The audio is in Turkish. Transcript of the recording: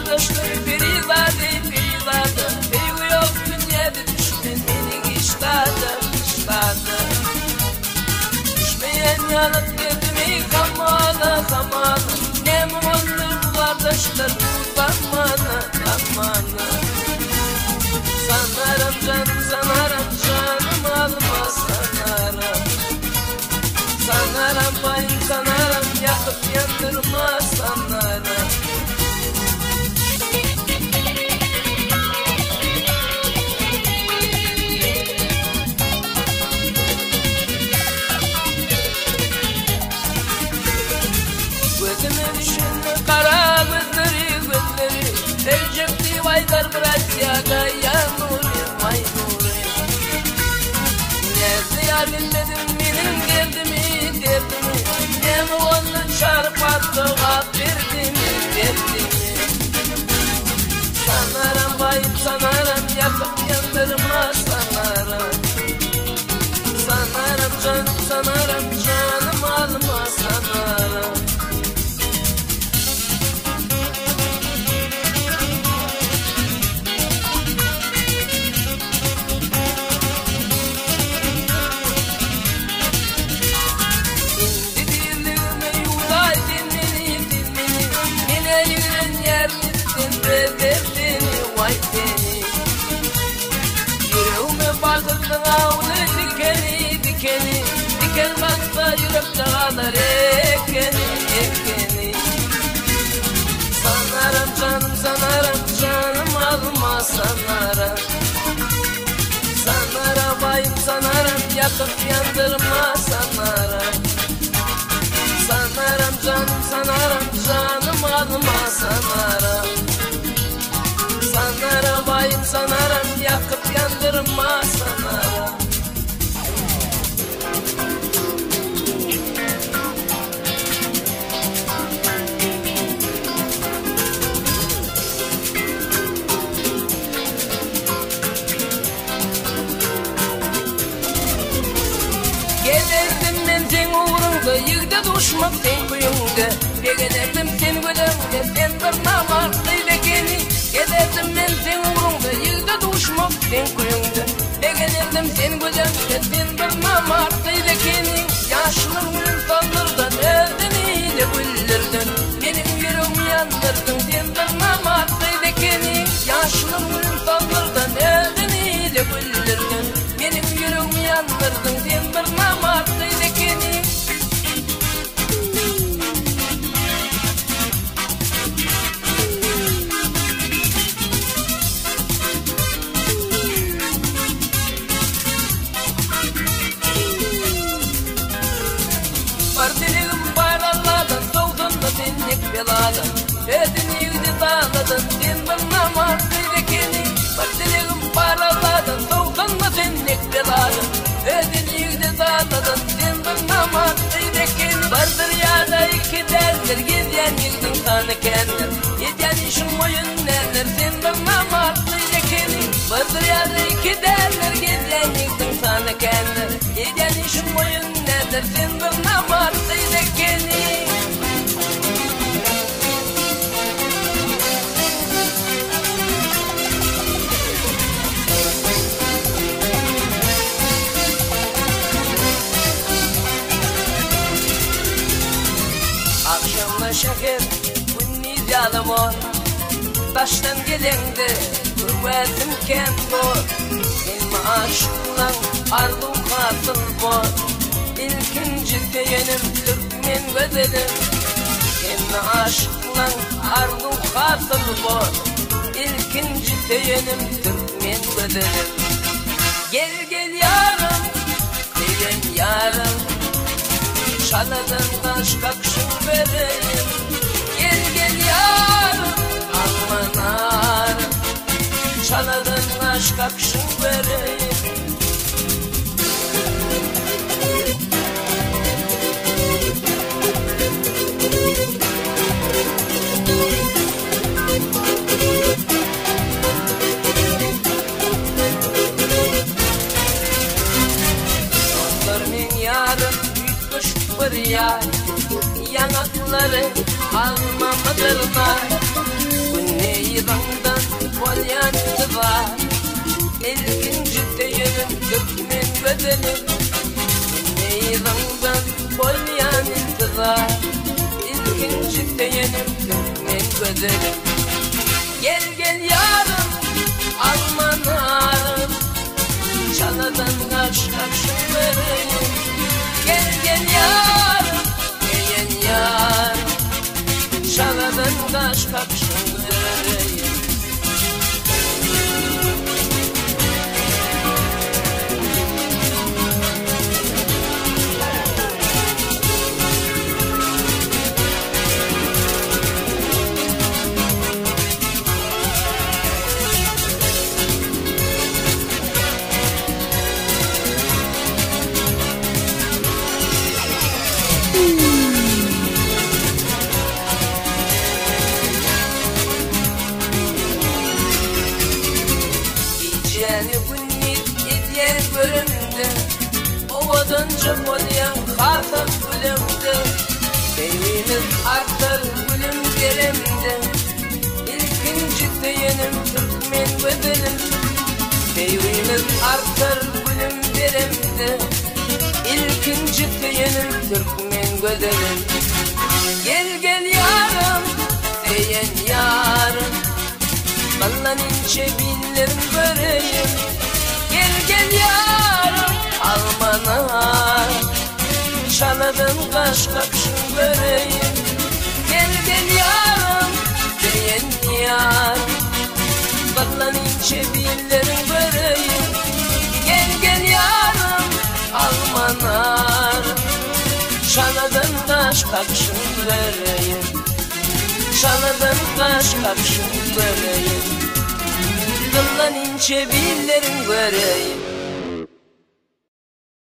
kardeşler birilerdi birilerdi. Bir yok dünyada düştün beni işlerdi işlerdi. Düşmeyen yanıp girdimi kamana kamana. Ne mi oldu bu kardeşler bu zamanı zamanı. Sanarım canım sanarım canım alma sanarım. Sanarım bayım sanarım yakıp yandırma sanarım. Gözüme düşünme kara gözleri gözleri. Verecekti vaygar bırak ya ya nurim ay nurim. Nerede ya bilmedim benim derdimi derdimi. Ne mi onu çarpattı derdimi derdimi. Sanarım bayım sanarım yakıp yandırma sanarım. Sanarım canım sanarım canım alma sanarım. Yüreğime bastırdın ağlı dikeni dikeni. Diken bastı yürekte ağlar ekeni ekeni. Sanarım canım sanarım canım alma sanarım. Sanarım bayım sanarım yakıp yandırma sanarım. Sanarım canım sanarım canım alma sanarım. Sanarım bayım sanarım yakıp yandırma sanarım. Gelirdim ben sen uğrunda yığda düşmek sen kuyunda. Gelirdim sen gülümde sen bir namarlıydı geni. Gelirdim ben sen uğrunda yığda düşmek sen kuyunda. Gelirdim sen gülümde sen bir namarlıydı geni. Yaşlılığın saldırdan öldün ile güldürdün. Benim yüreğimi yandırdın sen bir namarlıydı geni. Yaşlılığın saldırdan öldün ile güldürdün. Benim yüreğimi yandırdın sen bir namarlıydı geni. Partilerim bayralardan soğudun da dinlik beladan. Ödün yüzü dağladın sen bir namarlıydı geni. Partilerim bayralardan soğudun da dinlik beladan. Ödün yüzü dağladın sen bir namarlıydı geni. Vardır yada iki derler gizyen yıldın kanı kendiler. Gizyen işin boyun derler sen bir namarlıydı geni. Vardır yada iki derler gizyen yıldın kanı kendiler. Gizyen işin boyun derler sen bir namarlıydı geni. Akşamla şeker, günniz yalamor. Taştan gelende, hürmetim kendor. Benim aşkla ardım katıl bor. İlkinci yenim Türkmen bedelim. Benim aşkla ardım katıl bor. İlkinci yenim Türkmen bedelim. Gel gel yarım, diyen yarım. Şaladan taş kakşın vereyim. Gel gel yarım, aman arım. Şaladan taş kakşın vereyim. Bir yar yanakları almamıdırlar. Bu ne Meydandan polyan var. İlkinci deyelim Türkmen bedenim. Meydandan polyan var. İlkinci deyelim Türkmen bedenim. Gel gel yarım almanarım, çaladan kaç kaçın vereyim. Gel gel yarım, gel yarım, çaladan kaç kaçın vereyim. Geceni gündüz etyen bölümde, ovadan çapalayan kartal bölümde, sevimiz artar gülüm gelemde. İlkinci deyenim Türkmen bedenim, sevimiz artar gülüm gelemde. İlkinci deyenim Türkmen bedenim. Gel gel yarım, deyen yarım, ballan ince billerim göreyim. Gel gel yarım almana, çaladan kaş kapşın göreyim. Gel gel yarım deyen yarım, ballan ince billerim göreyim. Gel gel yarım almana, çaladan kaş kapşın göreyim. Çaladan kaş kapşın göreyim. Kıllan ince billerin göreyim.